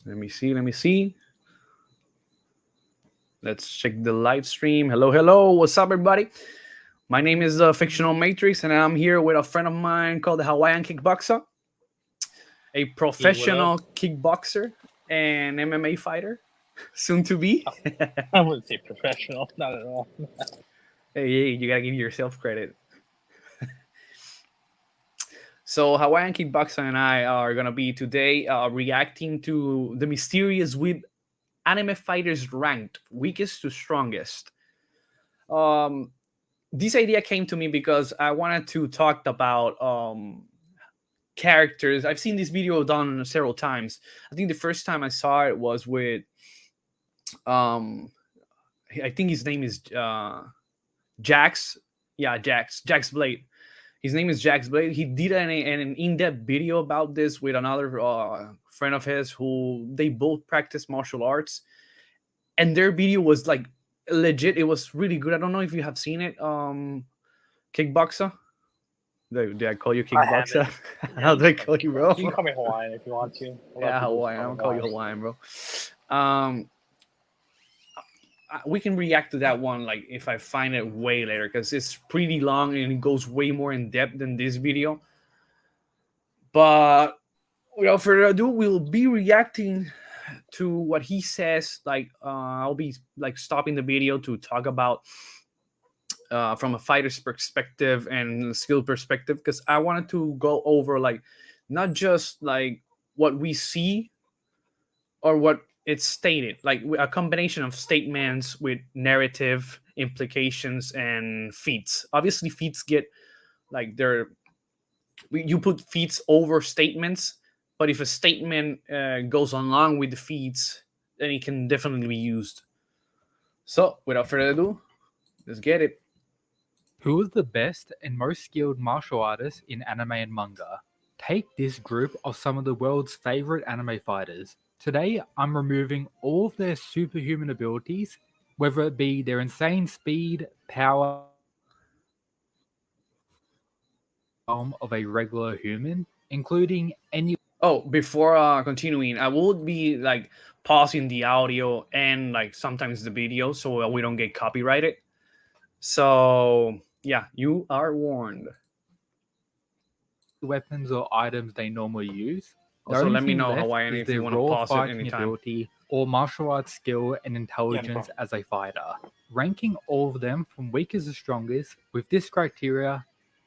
Let me see. Let's check the live stream. Hello. What's up, everybody? My name is Fictional Matrix, and I'm here with a friend of mine called the Hawaiian Kickboxer, a professional kickboxer and MMA fighter, soon to be. I wouldn't say professional, not at all. Hey, you gotta give yourself credit. So Hawaiian Kickboxer and I are gonna be today reacting to the mysterious Weeb anime fighters ranked weakest to strongest. This idea came to me because I wanted to talk about characters. I've seen this video done several times. I think the first time I saw it was with I think his name is Jax. Yeah, Jax Blade. His name is Jax Blade. He did an in-depth video about this with another friend of his who they both practice martial arts, and their video was like legit. It was really good. I don't know if you have seen it. Kickboxer. Did I call you Kickboxer? How do I call you, bro? You can call me Hawaiian if you want to. Yeah, Hawaiian. I'm gonna call you Hawaiian, bro. We can react to that one like if I find it way later, because it's pretty long and it goes way more in depth than this video. But without further ado, we'll be reacting to what he says. Like I'll be like stopping the video to talk about from a fighter's perspective and skill perspective, because I wanted to go over like not just like what we see or what it's stated, like a combination of statements with narrative implications and feats. Obviously feats get like you put feats over statements, but if a statement goes along with the feats, then it can definitely be used. So without further ado, let's get it. Who is the best and most skilled martial artists in anime and manga? Take this group of some of the world's favorite anime fighters. Today, I'm removing all of their superhuman abilities, whether it be their insane speed, power, of a regular human, including any... Oh, before continuing, I will be like pausing the audio and like sometimes the video so we don't get copyrighted. So yeah, you are warned. Weapons or items they normally use. Also, let me know, Hawaiian, if you want to pause it anytime. Ability or martial arts skill and intelligence as a fighter. Ranking all of them from weakest to strongest with this criteria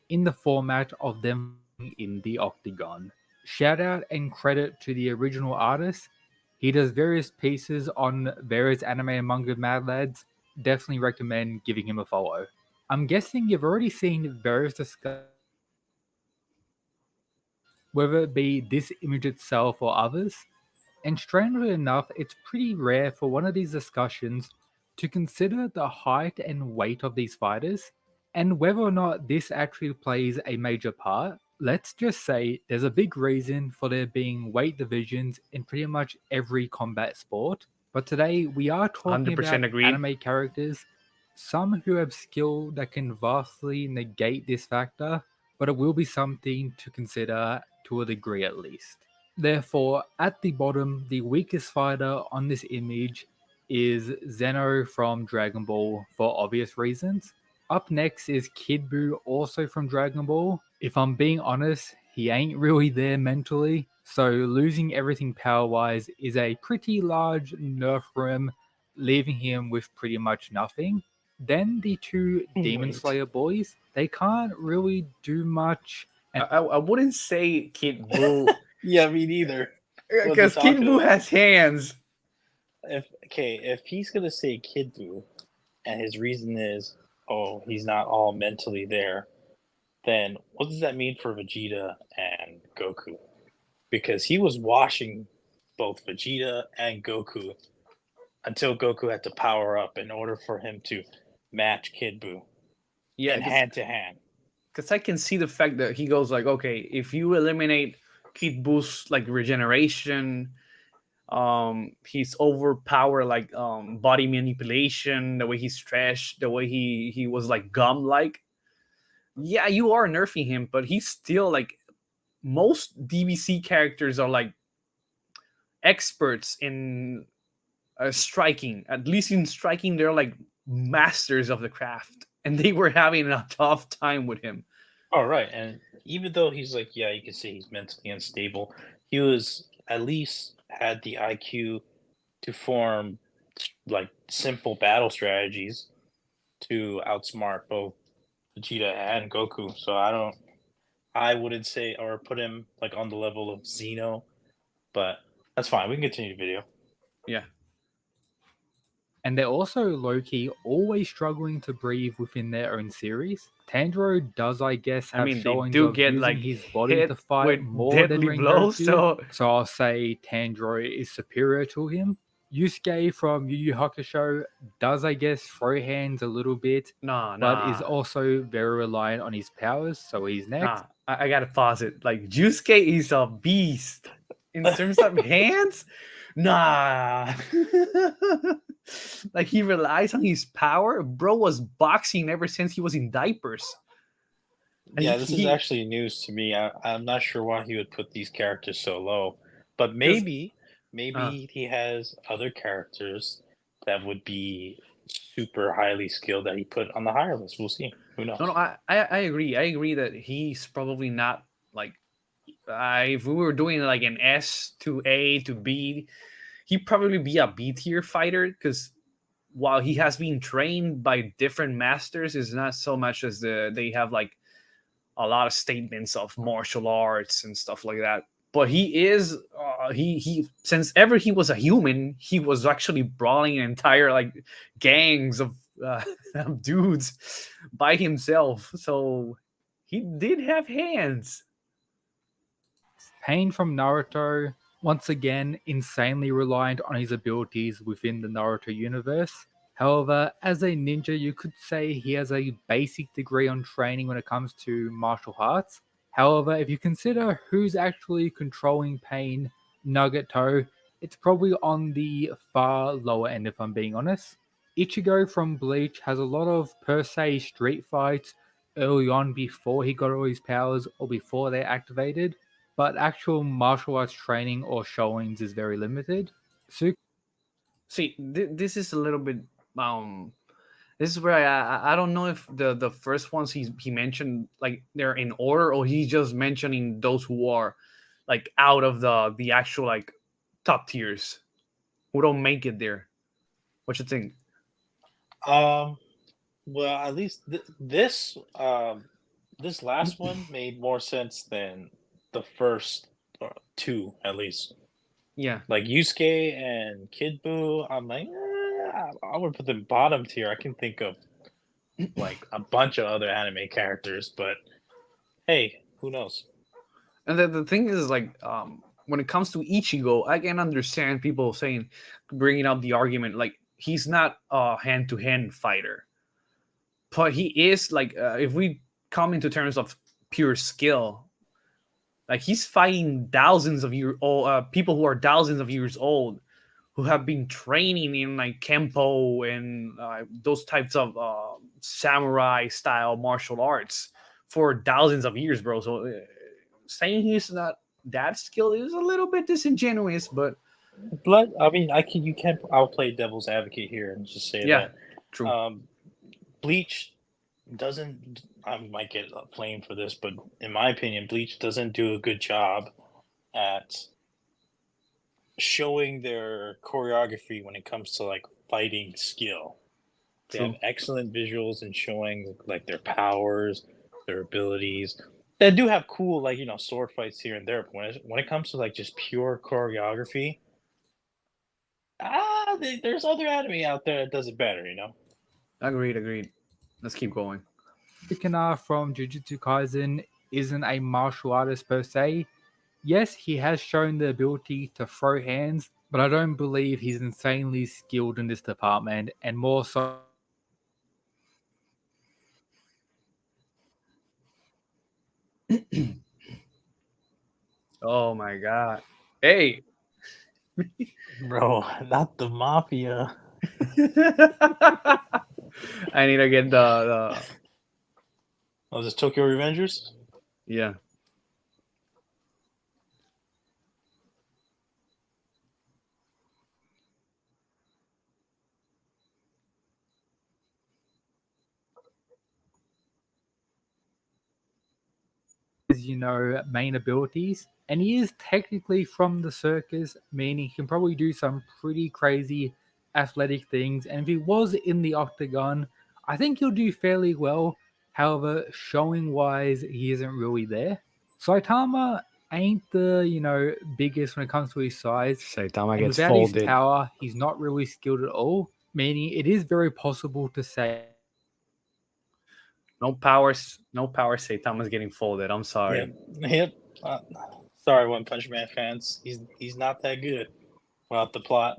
in the format of them in the octagon. Shout out and credit to the original artist. He does various pieces on various anime and manga Mad Lads. Definitely recommend giving him a follow. I'm guessing you've already seen various discussions, whether it be this image itself or others, and strangely enough, it's pretty rare for one of these discussions to consider the height and weight of these fighters, and whether or not this actually plays a major part. Let's just say there's a big reason for there being weight divisions in pretty much every combat sport, but today we are talking about anime characters, some who have skill that can vastly negate this factor, but it will be something to consider to a degree at least. Therefore, at the bottom, the weakest fighter on this image is Zeno from Dragon Ball for obvious reasons. Up next is Kid Buu, also from Dragon Ball. If I'm being honest, he ain't really there mentally, so losing everything power-wise is a pretty large nerf for him, leaving him with pretty much nothing. Then the two Demon Slayer boys, they can't really do much. I wouldn't say Kid Buu. Yeah, me neither. Because Kid Buu has hands. If he's gonna say Kid Buu, and his reason is, oh, he's not all mentally there, then what does that mean for Vegeta and Goku? Because he was washing both Vegeta and Goku until Goku had to power up in order for him to match Kid Buu. Yeah, hand to hand. Because I can see the fact that he goes like, okay, if you eliminate Kid Buu's like regeneration, his overpower like body manipulation, the way he's trash, the way he was like gum like, yeah, you are nerfing him, but he's still like most DBC characters are like experts in striking. At least in striking, they're like masters of the craft, and they were having a tough time with him. Oh, right. And even though he's like, yeah, you can say he's mentally unstable, he was at least had the IQ to form like simple battle strategies to outsmart both Vegeta and Goku. So I wouldn't say or put him like on the level of Zeno, but that's fine. We can continue the video. Yeah. And they're also low-key always struggling to breathe within their own series. Tanjiro does, I guess, I have mean, they showings do of get using like his body hit to fight with more than deadly blows. Rengoku. So So I'll say Tanjiro is superior to him. Yusuke from Yu Yu Hakusho does, I guess, throw hands a little bit, nah, but is nah, also very reliant on his powers, so he's next. nah. I gotta pause it. Like Jusuke is a beast in terms of hands. Nah. Like he relies on his power. Bro was boxing ever since he was in diapers. And Yeah, this is he actually news to me. I'm not sure why he would put these characters so low, but because maybe he has other characters that would be super highly skilled that he put on the higher list. We'll see. Who knows? no, I agree. I agree that he's probably not like if we were doing like an S to A to B, he'd probably be a B tier fighter because while he has been trained by different masters, it's not so much as they have like a lot of statements of martial arts and stuff like that. But he is he since ever he was a human, he was actually brawling entire like gangs of of dudes by himself. So he did have hands. Pain from Naruto, once again, insanely reliant on his abilities within the Naruto universe. However, as a ninja, you could say he has a basic degree on training when it comes to martial arts. However, if you consider who's actually controlling Pain, Nagato, it's probably on the far lower end if I'm being honest. Ichigo from Bleach has a lot of per se street fights early on before he got all his powers or before they're activated, but actual martial arts training or showings is very limited. See, this is a little bit um this is where I don't know if the first ones he mentioned like they're in order or he's just mentioning those who are like out of the actual like top tiers who don't make it there. What you think? Um, well, at least this last one made more sense than the first two, at least. Yeah, Like Yusuke and Kid Buu, I'm like, I would put them bottom tier. I can think of like a bunch of other anime characters, but hey, who knows? and the thing is like when it comes to Ichigo, I can understand people saying bringing up the argument like he's not a hand to hand fighter, but he is like if we come into terms of pure skill, like he's fighting thousands of year old people who are thousands of years old, who have been training in like kempo and those types of samurai style martial arts for thousands of years, bro. So saying he's not that skilled is a little bit disingenuous, but But I mean, you can I'll play devil's advocate here and just say yeah, that true. Bleach doesn't. I might get flamed for this, but in my opinion, Bleach doesn't do a good job at showing their choreography when it comes to like fighting skill. They have True. excellent visuals and showing like their powers, their abilities. They do have cool like sword fights here and there, but when it comes to like just pure choreography, there's other anime out there that does it better. Agreed. Let's keep going. Sukuna from Jujutsu Kaisen isn't a martial artist per se. Yes, he has shown the ability to throw hands, but I don't believe he's insanely skilled in this department, and more so. Oh my god. Hey. Bro, not the mafia. I need to get the Oh, this Tokyo Revengers? Yeah. His, main abilities. And he is technically from the circus, meaning he can probably do some pretty crazy athletic things. And if he was in the octagon, I think he'll do fairly well. However, showing wise, he isn't really there. Saitama ain't the, biggest when it comes to his size. Saitama And gets without his folded. power, he's not really skilled at all. Meaning it is very possible to say No powers. No power. Saitama's getting folded. I'm sorry. Yep. Sorry, One Punch Man fans. He's not that good without the plot.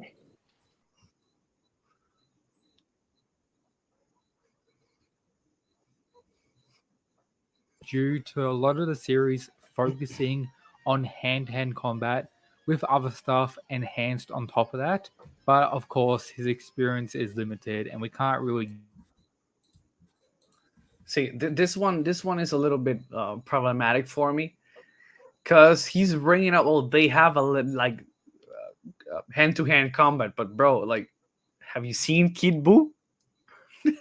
due to a lot of the series focusing on hand-to-hand combat with other stuff enhanced on top of that. But of course, his experience is limited, and we can't really. See, this one is a little bit problematic for me because he's bringing up. Well, they have a like hand-to-hand combat, but bro, like, have you seen Kid Buu?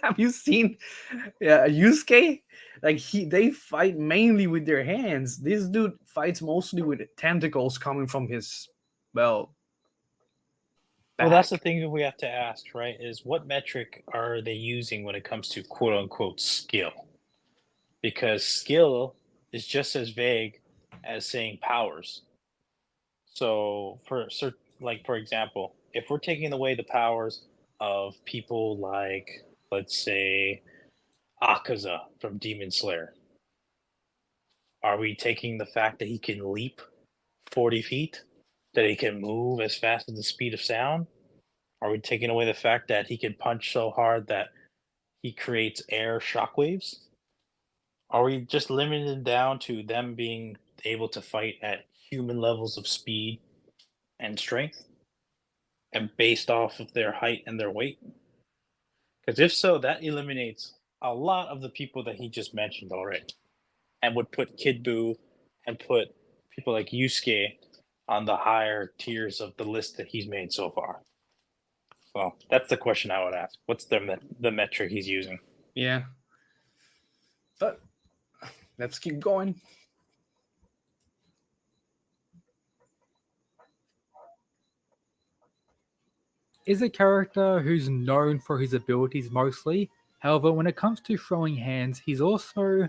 Have you seen Yusuke? Like they fight mainly with their hands. This dude fights mostly with tentacles coming from his well Well, that's the back. thing that we have to ask, right? Is what metric are they using when it comes to quote unquote skill? Because skill is just as vague as saying powers. So, for example, if we're taking away the powers of people like, let's say, Akaza from Demon Slayer, are we taking the fact that he can leap 40 feet? That he can move as fast as the speed of sound? Are we taking away the fact that he can punch so hard that he creates air shockwaves? Are we just limited down to them being able to fight at human levels of speed and strength and based off of their height and their weight? Because if so, that eliminates a lot of the people that he just mentioned already and would put Kid Buu and put people like Yusuke on the higher tiers of the list that he's made so far. So that's the question I would ask. What's the metric he's using? Yeah, but let's keep going. Is a character who's known for his abilities mostly. However, when it comes to throwing hands, he's also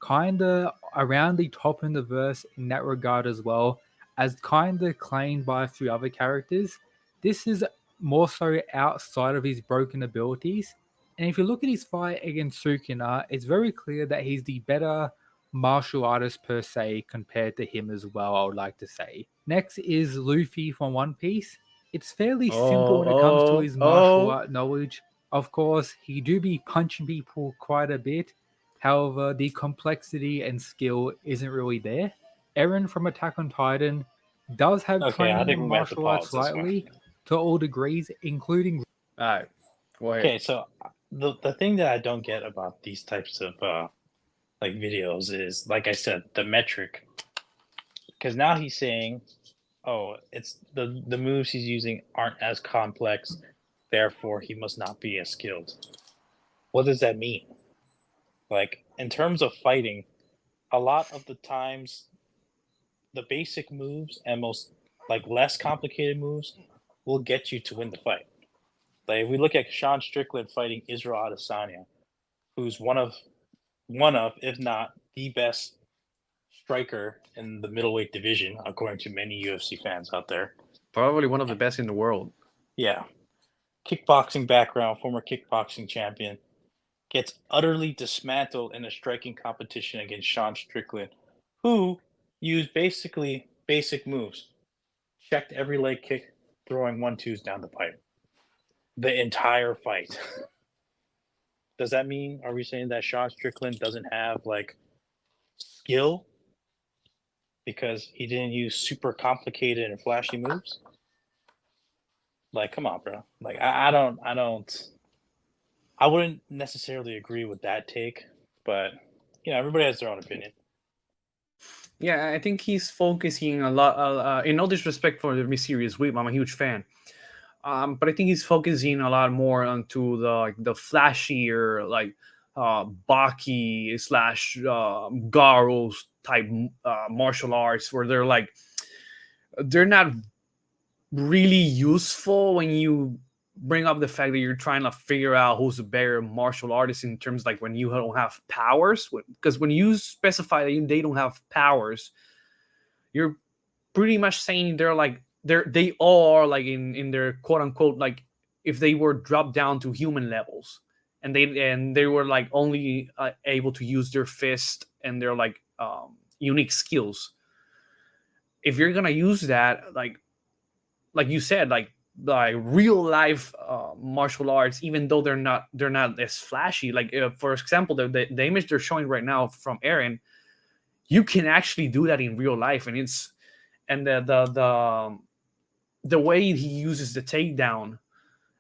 kinda around the top in the verse in that regard as well, as kinda claimed by a few other characters. This is more so outside of his broken abilities. And if you look at his fight against Sukuna, it's very clear that he's the better martial artist per se compared to him as well, I would like to say. Next is Luffy from One Piece. It's fairly simple Oh, when it comes to oh, his martial oh! art knowledge. Of course, he do be punching people quite a bit. However, the complexity and skill isn't really there. Eren from Attack on Titan does have Okay, I training think in we might have to martial arts pause this one. slightly to all degrees, including. All right, go ahead. Okay, so the thing that I don't get about these types of like videos is, like I said, the metric. Because now he's saying, oh, it's the moves he's using aren't as complex, therefore he must not be as skilled. What does that mean? Like in terms of fighting, a lot of the times the basic moves and most like less complicated moves will get you to win the fight. Like if we look at Sean Strickland fighting Israel Adesanya, who's one of, if not the best striker in the middleweight division, according to many UFC fans out there. Probably one of the best in the world. Yeah. Kickboxing background, former kickboxing champion, gets utterly dismantled in a striking competition against Sean Strickland, who used basically basic moves, checked every leg kick, throwing 1-2s down the pipe. The entire fight. Does that mean, are we saying that Sean Strickland doesn't have like skill because he didn't use super complicated and flashy moves? Like, come on, bro. Like, I wouldn't necessarily agree with that take, but everybody has their own opinion. Yeah, I think he's focusing a lot. In no disrespect for the series Weeb, I'm a huge fan. But I think he's focusing a lot more onto the flashier, like Baki slash Garos type martial arts, where they're not really useful when you bring up the fact that you're trying to figure out who's a better martial artist in terms like when you don't have powers. Because when you specify that they don't have powers, you're pretty much saying they all are like in their quote unquote, like if they were dropped down to human levels, and they were like only able to use their fist and their like unique skills. If you're gonna use that, like you said, like real life martial arts, even though they're not as flashy, like for example the image they're showing right now from Aaron, you can actually do that in real life, and it's and the way he uses the takedown,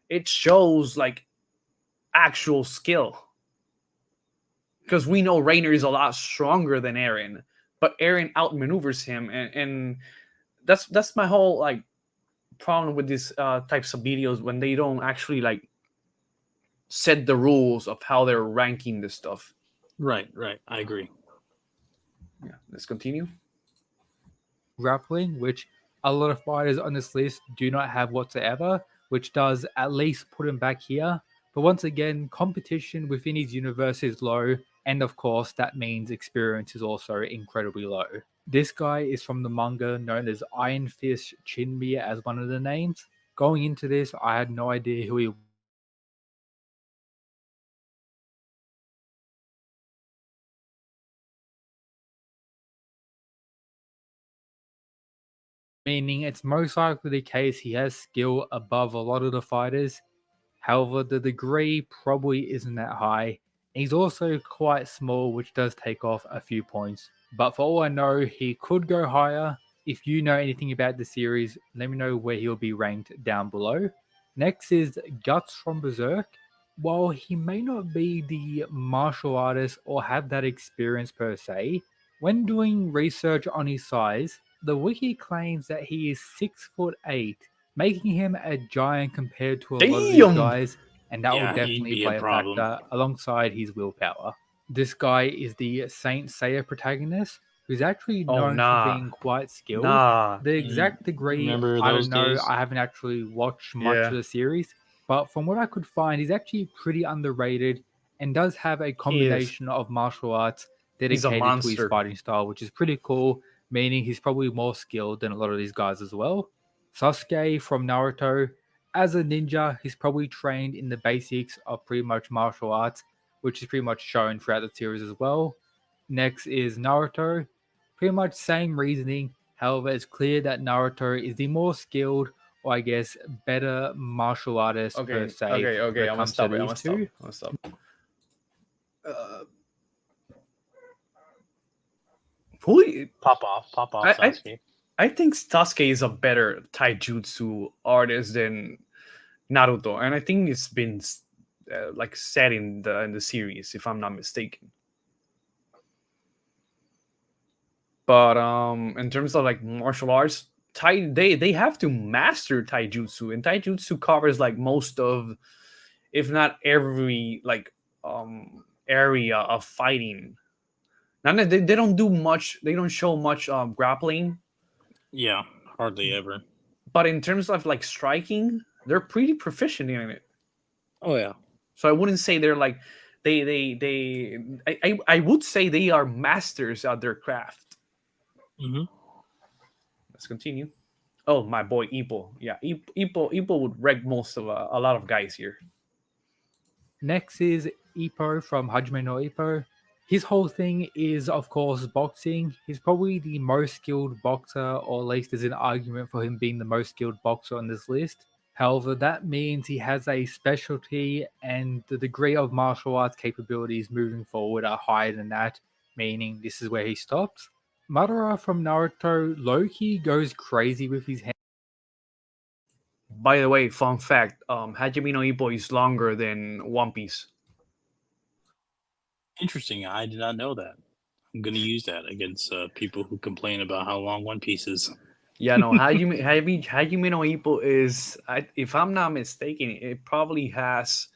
it shows like actual skill, because we know Rainer is a lot stronger than Aaron, but Aaron outmaneuvers him, and that's my whole like problem with these types of videos when they don't actually like set the rules of how they're ranking this stuff. Right. I agree. Yeah, let's continue. Grappling, which a lot of fighters on this list do not have whatsoever, which does at least put him back here. But once again, competition within his universe is low, and of course, that means experience is also incredibly low. This guy is from the manga known as Iron Fist Chinmiya as one of the names. Going into this, I had no idea who he meaning it's most likely the case he has skill above a lot of the fighters. However, the degree probably isn't that high. He's also quite small, which does take off a few points. But for all I know, he could go higher. If you know anything about the series, let me know where he'll be ranked down below. Next is Guts from Berserk. While he may not be the martial artist or have that experience per se, when doing research on his size, the wiki claims that he is 6'8", making him a giant compared to a lot of these Damn. guys, and that will Yeah, he'd definitely be a play a problem. factor alongside his willpower. This guy is the Saint Seiya protagonist, who's actually Oh known for nah, being quite skilled. nah. The exact degree, Remember I those don't know, days? I haven't actually watched much Yeah. of the series, but from what I could find, he's actually pretty underrated and does have a combination of martial arts He's a dedicated to his monster. fighting style, which is pretty cool, meaning he's probably more skilled than a lot of these guys as well. Sasuke from Naruto, as a ninja, he's probably trained in the basics of pretty much martial arts, which is pretty much shown throughout the series as well. Next is Naruto, pretty much same reasoning. However, it's clear that Naruto is the more skilled, or I guess better martial artist per se when Okay. it I'm gonna comes to stop it. I'm these gonna stop. two. I'm gonna stop. Who? Pop off, Sasuke. I think Sasuke is a better taijutsu artist than Naruto, and I think it's been like said in the series, if I'm not mistaken. But in terms of like martial arts, they have to master taijutsu, and taijutsu covers like most of, if not every, like area of fighting. Now they don't do much. They don't show much grappling, Yeah, hardly ever. but in terms of like striking, they're pretty proficient in it. Oh yeah. So I wouldn't say they're like they I would say they are masters at their craft. Mm-hmm. Let's continue. Oh, my boy Ippo. Yeah, Ippo would wreck most of a lot of guys here. Next is Ippo from Hajime no Ippo. His whole thing is, of course, boxing. He's probably the most skilled boxer, or at least there's an argument for him being the most skilled boxer on this list. However, that means he has a specialty, and the degree of martial arts capabilities moving forward are higher than that, meaning this is where he stops. Madara from Naruto, Loki goes crazy with his hands. By the way, fun fact: Hajime no Ippo is longer than One Piece. Interesting. I did not know that. I'm gonna use that against people who complain about how long One Piece is. Yeah, no, Hajime no Ippo is, if I'm not mistaken, it probably has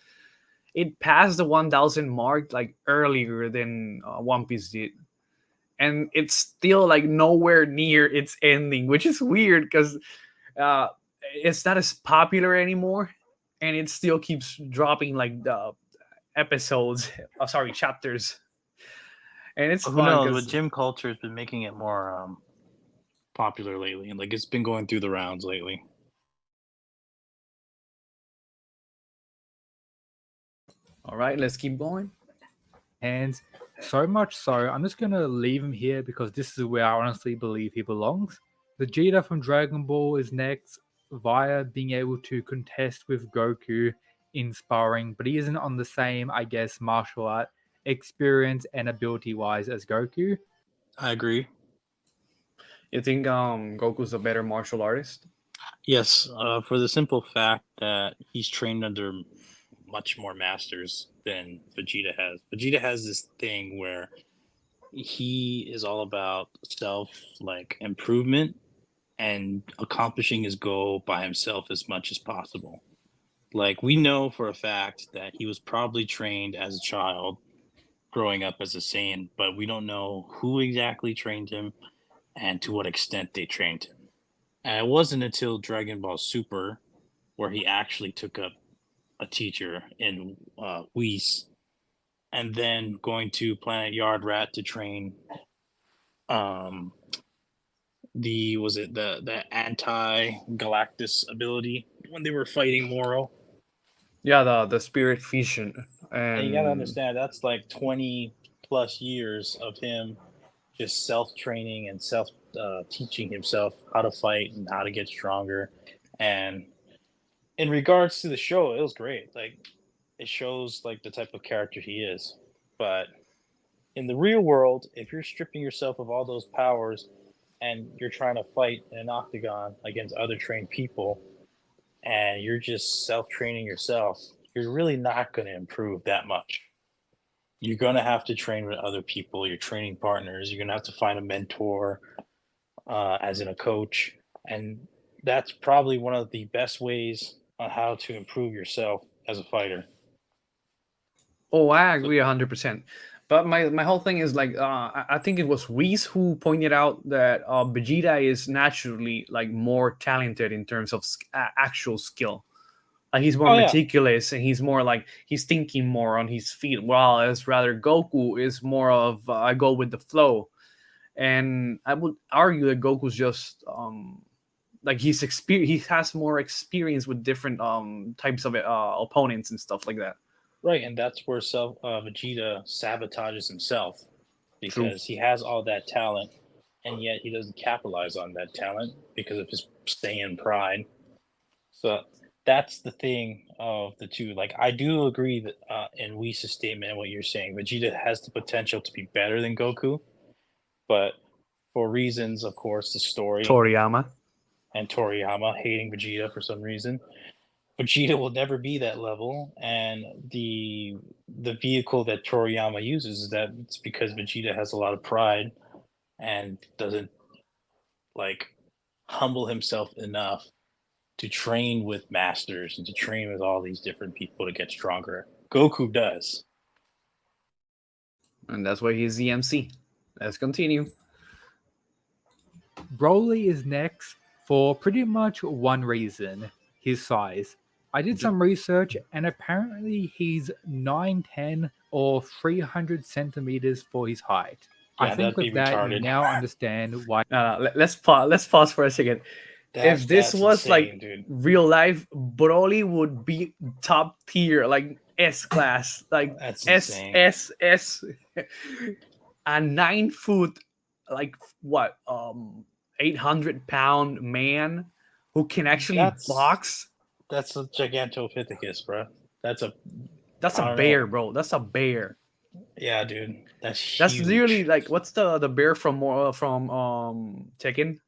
it passed the 1,000 mark like earlier than One Piece did, and it's still like nowhere near its ending, which is weird because uh, it's not as popular anymore, and it still keeps dropping like the episodes, sorry, chapters, and it's Who fun knows? But because gym culture has been making it more popular lately, and like it's been going through the rounds lately. all right, let's keep going. And so much so, I'm just going to leave him here because this is where I honestly believe he belongs. Vegeta from Dragon Ball is next via being able to contest with Goku in sparring, but he isn't on the same, I guess, martial art experience and ability wise as Goku. I agree. You think Goku's a better martial artist? Yes, for the simple fact that he's trained under much more masters than Vegeta has. Vegeta has this thing where he is all about self like improvement and accomplishing his goal by himself as much as possible. Like we know for a fact that he was probably trained as a child growing up as a Saiyan, but we don't know who exactly trained him and to what extent they trained him. And it wasn't until Dragon Ball Super where he actually took up a teacher in Whis, and then going to Planet Yard Rat to train um, the was it the anti Galactus ability when they were fighting Moro. Yeah, the spirit fusion, And you gotta and understand that's like 20 plus years of him just self training and self teaching himself how to fight and how to get stronger. And in regards to the show, it was great. Like it shows like the type of character he is. But in the real world, if you're stripping yourself of all those powers and you're trying to fight in an octagon against other trained people and you're just self training yourself, you're really not going to improve that much. You're going to have to train with other people, your training partners. You're going to have to find a mentor, as in a coach. And that's probably one of the best ways on how to improve yourself as a fighter. oh, I So, agree 100%. But my whole thing is like I think it was Whis who pointed out that Vegeta is naturally like more talented in terms of actual skill. Like he's more oh, yeah. meticulous and he's more like he's thinking more on his feet. While as rather Goku is more of I go with the flow. And I would argue that Goku's just like he has more experience with different types of opponents and stuff like that. Right. And that's where Vegeta sabotages himself True. because he has all that talent and yet he doesn't capitalize on that talent because of his Saiyan pride. So that's the thing of the two. Like I do agree that in Whis' statement and what you're saying, Vegeta has the potential to be better than Goku, but for reasons, of course, the story Toriyama. and Toriyama hating Vegeta for some reason, Vegeta will never be that level. And the vehicle that Toriyama uses is that it's because Vegeta has a lot of pride and doesn't like humble himself enough to train with masters and to train with all these different people to get stronger. Goku does. And that's why he's the MC. Let's continue. Broly is next for pretty much one reason: his size. I did some research and apparently he's 9'10 or 300 centimeters for his height. I Yeah, think that'd be with that, you retarded. now understand why. Let's pause. Let's pause for a second. If this That's was like insane, dude. real life, Broly would be top tier, like S class, like That's S insane. S S. A 9 foot, like what, 800 pound man who can actually That's box. that's a Gigantopithecus, bro. That's a That's a I don't bear, know. bro. That's a bear. Yeah, dude. That's That's literally huge. like what's the bear from Tekken?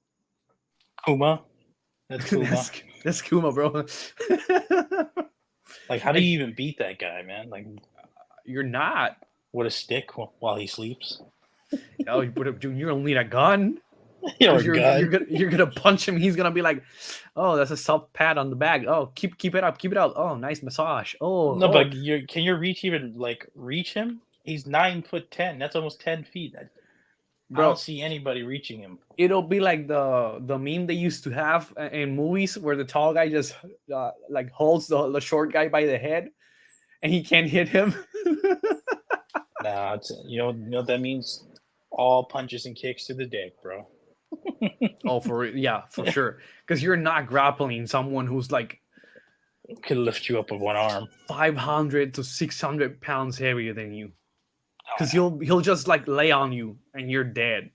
Kuma? That's Kuma. That's Kuma, bro. Like, how do Like you even beat that guy, man? Like, you're not. with a stick while he sleeps. Oh, you put up, dude. You don't need a gun. Or 'Cause a gun. you're gonna punch him. He's gonna be like, "Oh, that's a soft pat on the back. Oh, keep it up, keep it up. Oh, nice massage. Oh, No, oh, but can your reach even like reach him? He's 9'10". That's almost 10 feet. I don't bro." see anybody reaching him. It'll be like the meme they used to have in movies where the tall guy just like holds the short guy by the head and he can't hit him. Nah, you know what that means? All punches and kicks to the dick, bro. Oh, for sure. Because you're not grappling someone who's like Could lift you up with one arm. 500 to 600 pounds heavier than you. Oh, Because he'll just like lay on you and you're dead.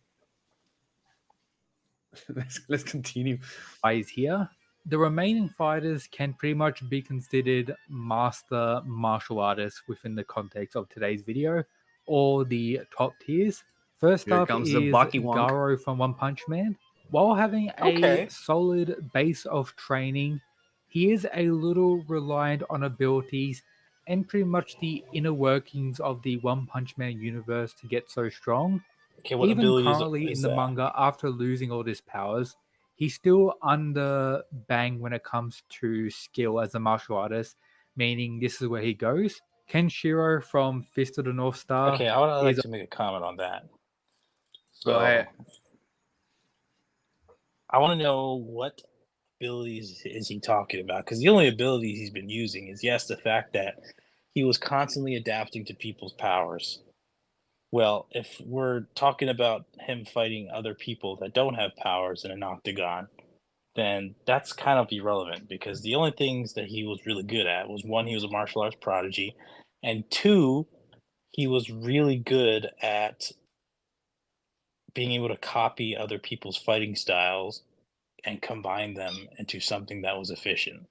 Let's continue. Eyes here. The remaining fighters can pretty much be considered master martial artists within the context of today's video, or the top tiers. First Here up comes is the Baki Wonk. Garo from One Punch Man. While having a Okay. solid base of training, he is a little reliant on abilities and pretty much the inner workings of the One Punch Man universe to get so strong. okay, what Even ability currently is in the that? manga, after losing all his powers, he's still under Bang when it comes to skill as a martial artist, meaning this is where he goes. Kenshiro from Fist of the North Star Okay, I would like is to make a comment on that. Go ahead. I want to know what abilities is he talking about? Because the only abilities he's been using is, yes, the fact that he was constantly adapting to people's powers. Well, if we're talking about him fighting other people that don't have powers in an octagon, then that's kind of irrelevant because the only things that he was really good at was, one, he was a martial arts prodigy, and two, he was really good at being able to copy other people's fighting styles and combine them into something that was efficient.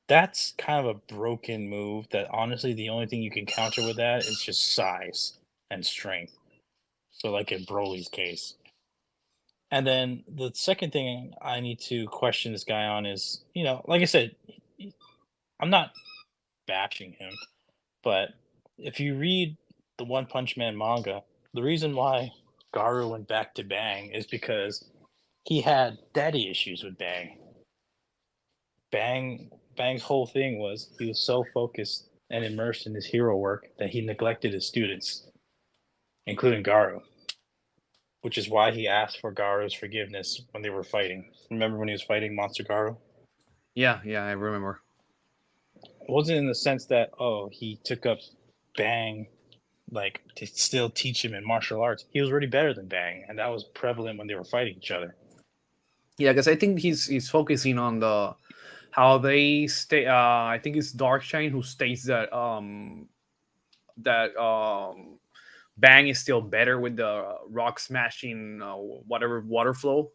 That's kind of a broken move that honestly the only thing you can counter with that is just size and strength. So like in Broly's case. And then the second thing I need to question this guy on is, you know, like I said, I'm not bashing him, but if you read the One Punch Man manga, the reason why Garu went back to Bang is because he had daddy issues with Bang. Bang's whole thing was he was so focused and immersed in his hero work that he neglected his students, including Garu, which is why he asked for Garu's forgiveness when they were fighting. Remember when he was fighting Monster Garu? Yeah, I remember. It wasn't in the sense that, oh, he took up Bang like to still teach him in martial arts. He was already better than Bang, and that was prevalent when they were fighting each other. Yeah, because I think he's focusing on the how they stay. I think it's Darkshine who states that Bang is still better with the rock smashing whatever water flow.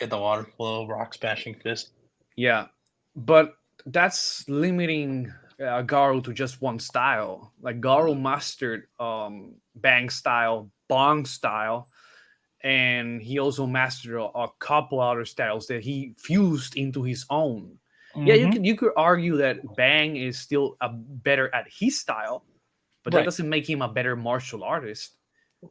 In the water flow, rock smashing fist. Yeah, but that's limiting Garo to just one style. Like Garo mastered Bang style, Bong style, and he also mastered a couple other styles that he fused into his own. Yeah, you could argue that Bang is still better at his style, but that Right. doesn't make him a better martial artist.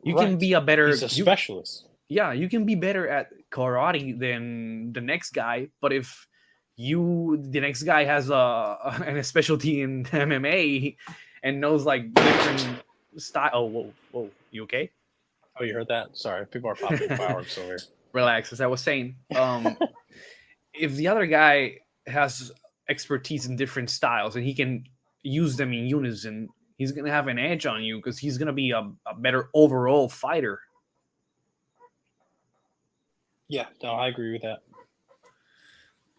You Right. can be a better He's a specialist. yeah, you can be better at karate than the next guy, but if the next guy has a specialty in MMA and knows like different style. Oh, whoa, you okay? Oh, you heard that? Sorry, people are popping fireworks over here. Relax, as I was saying. If the other guy has expertise in different styles and he can use them in unison, he's gonna have an edge on you because he's gonna be a better overall fighter. Yeah, no, I agree with that.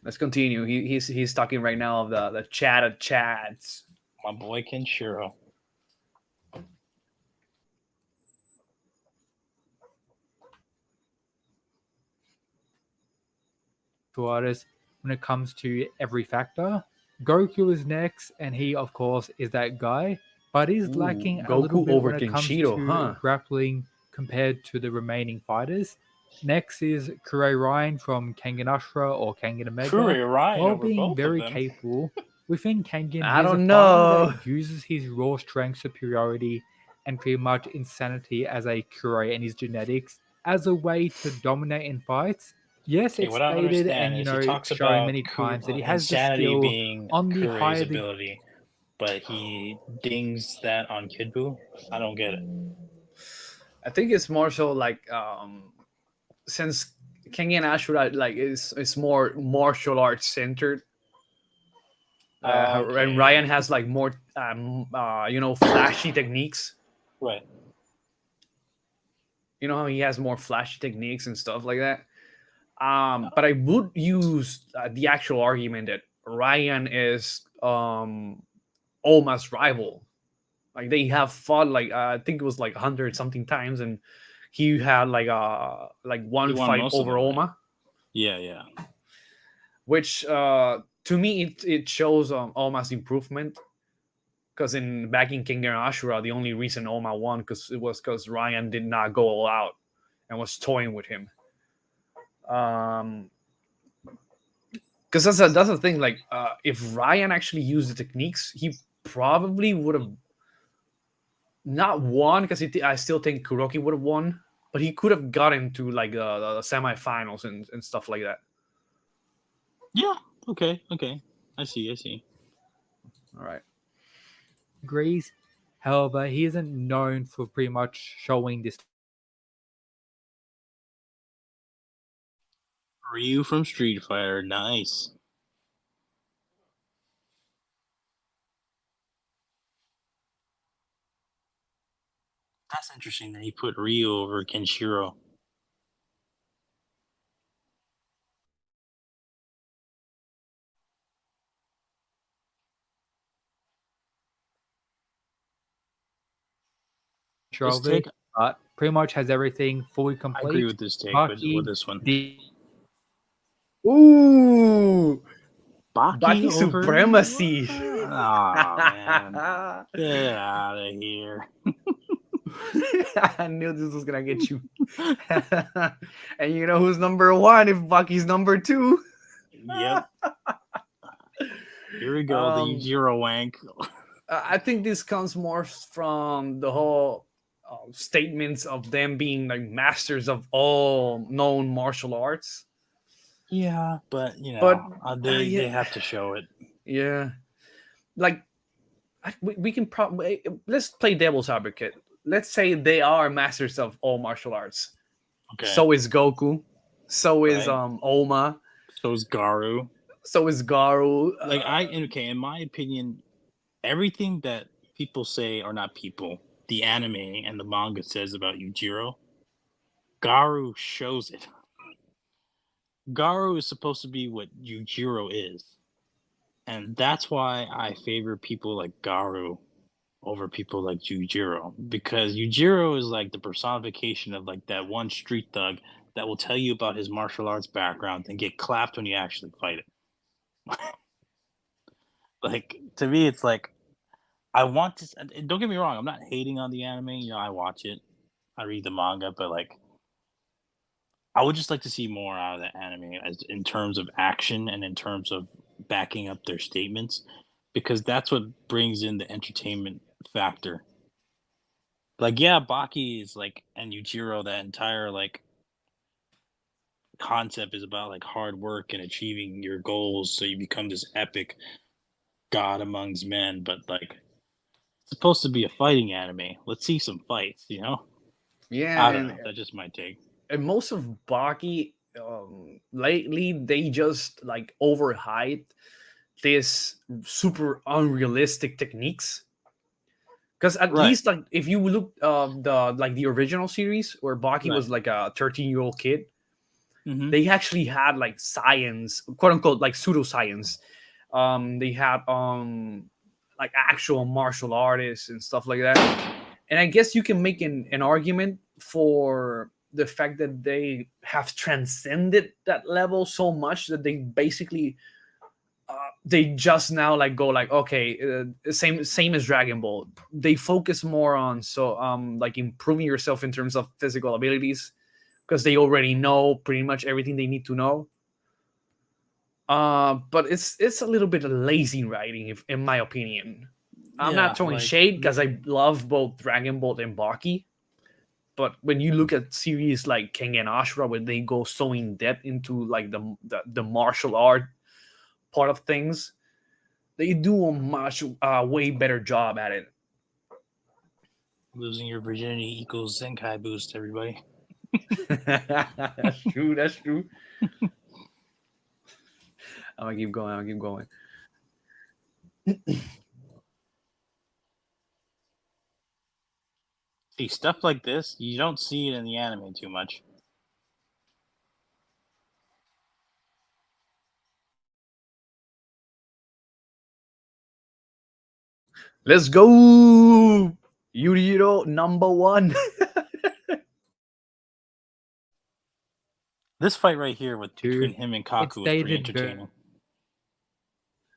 Let's continue. He's talking right now of the chat of chads. My boy Kenshiro. artists when it comes to every factor. Goku is next, and he, of course, is that guy, but is lacking a little Goku bit over when it comes Kenshiro, to huh? grappling compared to the remaining fighters. Next is Kurei Ryan from Kangen Ashura or Kangen Omega. Kurei Ryan While over being both very of them. capable, within Kangen, I he's don't a know. fighter that uses his raw strength superiority and pretty much insanity as a Kuroi and his genetics as a way to dominate in fights. Yes, Okay, it's what I don't stated understand and is he talks shown about many times that he has the insanity skill being on the Kurei's higher ability, but he dings that on Kid Buu. I don't get it. I think it's more so like since Kengan Ashura like is more martial arts centered, and Okay, Ryan has like more flashy techniques. right. You know how he has more flashy techniques and stuff like that. But I would use the actual argument that Ryan is Oma's rival. Like they have fought like I think it was like 100 something times, and he had like He one won fight most of over them, right? Oma, Yeah. which to me it shows Oma's improvement. Because back in King Ashura, the only reason Oma won because Ryan did not go all out and was toying with him. Because that's the thing. Like, if Ryan actually used the techniques, he probably would have not won. Because I still think Kuroki would have won, but he could have gotten to like the semifinals and stuff like that. Yeah. Okay. I see. All right. degrees. However, he isn't known for pretty much showing this. Ryu from Street Fighter, nice. That's interesting that he put Ryu over Kenshiro. This take, But pretty much has everything fully I complete. agree with this take with this one. Ooh, Baki over supremacy. Oh man, get out of here! I knew this was gonna get you. And you know who's number one if Baki's number two? Yep. Here we go, the Yujiro wank. I think this comes more from the whole statements of them being like masters of all known martial arts. Yeah, but they have to show it. Yeah, like we can probably let's play devil's advocate. Let's say they are masters of all martial arts. Okay. So is Goku. So is Oma. So is Garu. Like in my opinion, everything that people say, or not people, the anime and the manga says about Yujiro, Garu shows it. Garu is supposed to be what Yujiro is. And that's why I favor people like Garu over people like Yujiro. Because Yujiro is like the personification of like that one street thug that will tell you about his martial arts background and get clapped when you actually fight it. Like, to me, it's like, I want to. Don't get me wrong, I'm not hating on the anime. I watch it, I read the manga, but like, I would just like to see more out of the anime as in terms of action and in terms of backing up their statements, because that's what brings in the entertainment factor. Like, yeah, Baki is like, and Yujiro, that entire like concept is about like hard work and achieving your goals, so you become this epic god amongst men. But like, it's supposed to be a fighting anime. Let's see some fights, yeah, I don't know. That's just my take. And most of Baki lately they just like overhyped this super unrealistic techniques. Because at least like if you look the original series where Baki was like a 13-year-old kid, they actually had like science, quote unquote, like pseudoscience. They had like actual martial artists and stuff like that. And I guess you can make an argument for the fact that they have transcended that level so much that they basically they just now like go like, okay, same as Dragon Ball. They focus more on like improving yourself in terms of physical abilities because they already know pretty much everything they need to know. But it's a little bit lazy writing, in my opinion. I'm Yeah, not throwing like shade because I love both Dragon Ball and Baki. But when you look at series like King and Ashura, where they go so in depth into like the martial art part of things, they do a much way better job at it. losing your virginity equals Zenkai boost, everybody. That's true. That's true. I'm gonna keep going. I'm gonna keep going. See, stuff like this, you don't see it in the anime too much. Let's go, Yuriro number one. This fight right here with Dude, between him and Kaku was pretty stated entertaining.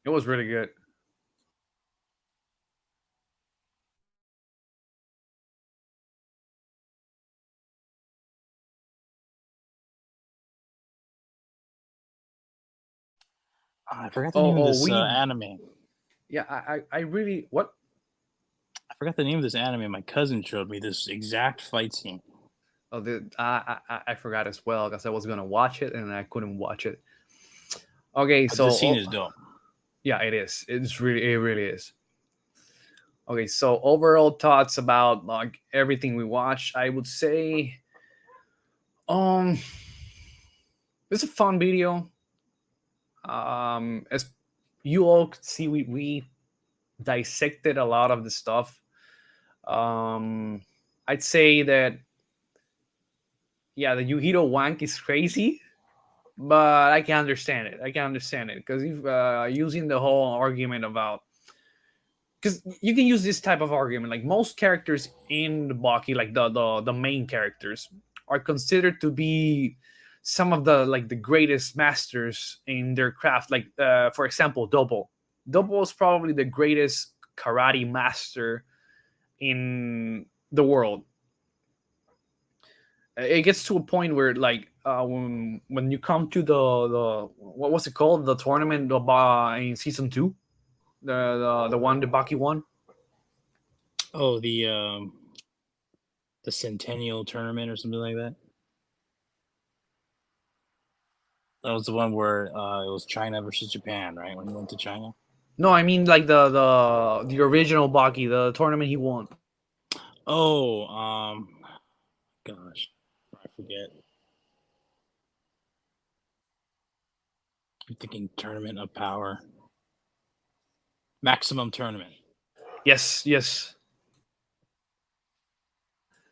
It was really good. I forgot the name of this we anime. yeah. I really what? I forgot the name of this anime. My cousin showed me this exact fight scene. Oh, I forgot as well because I was gonna watch it and I couldn't watch it. Okay, But so this scene is dope. yeah, it is. It really is. Okay, so overall thoughts about like everything we watched, I would say, um, it's a fun video. As you all could see, we dissected a lot of the stuff. I'd say that yeah, the Yuhiro wank is crazy, but I can understand it. I can understand it because if using the whole argument about because you can use this type of argument like most characters in the Baki, like the main characters, are considered to be some of the like the greatest masters in their craft. Like for example, Double is probably the greatest karate master in the world. It gets to a point where like when you come to the what was it called, the tournament in season 2, the one the Baki won. Oh, the Centennial Tournament or something like that. That was the one where it was China versus Japan, right? When he went to China. No, I mean like the original Baki, the tournament he won. Oh, gosh, I forget. I'm thinking Tournament of Power, Maximum Tournament. Yes, yes.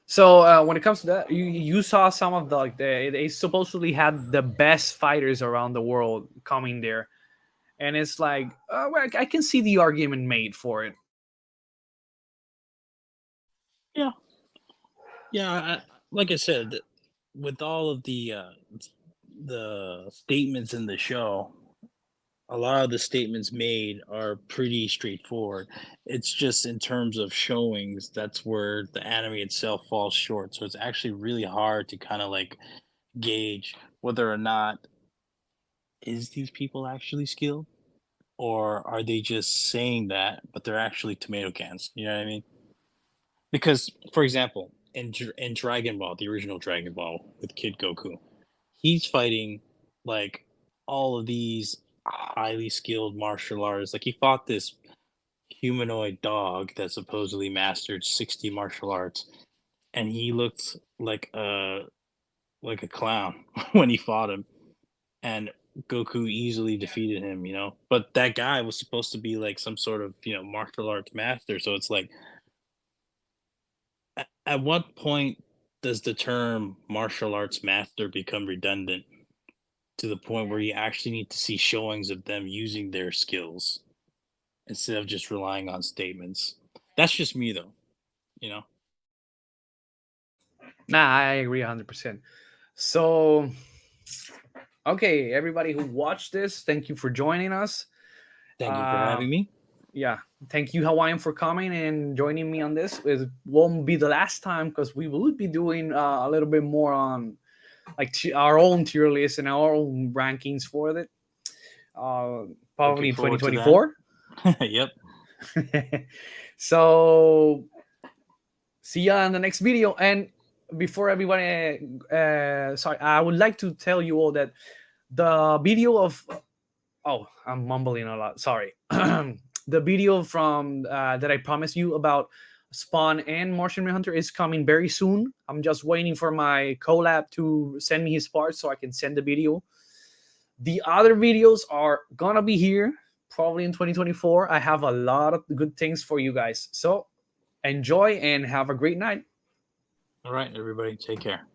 So when it comes to that, you saw some of the like they supposedly had the best fighters around the world coming there, and it's like well, I can see the argument made for it. Yeah, yeah. Like I said, with all of the statements in the show, a lot of the statements made are pretty straightforward. It's just in terms of showings, that's where the anime itself falls short. So it's actually really hard to kind of like gauge whether or not is these people actually skilled or are they just saying that but they're actually tomato cans. You know what I mean? Because for example, in Dragon Ball, the original Dragon Ball with Kid Goku, he's fighting like all of these highly skilled martial artists. Like he fought this humanoid dog that supposedly mastered 60 martial arts, and he looked like a clown when he fought him. And Goku easily defeated him, you know. But that guy was supposed to be like some sort of, martial arts master. So it's like, at what point does the term martial arts master become redundant to the point where you actually need to see showings of them using their skills instead of just relying on statements? That's just me, though, you know? Nah, I agree 100%. So okay, everybody who watched this, thank you for joining us. Thank you for having me. Yeah, thank you Hawaiian for coming and joining me on this. It won't be the last time because we will be doing a little bit more on like our own tier list and our own rankings for it. Probably Looking in forward to that. 2024. Yep. So see ya in the next video. And before everybody, sorry, I would like to tell you all that the video of, oh, I'm mumbling a lot. Sorry. The video from that I promised you about Spawn and Martian Manhunter is coming very soon. I'm just waiting for my collab to send me his parts so I can send the video. The other videos are gonna be here probably in 2024. I have a lot of good things for you guys. So enjoy and have a great night. All right, everybody, take care.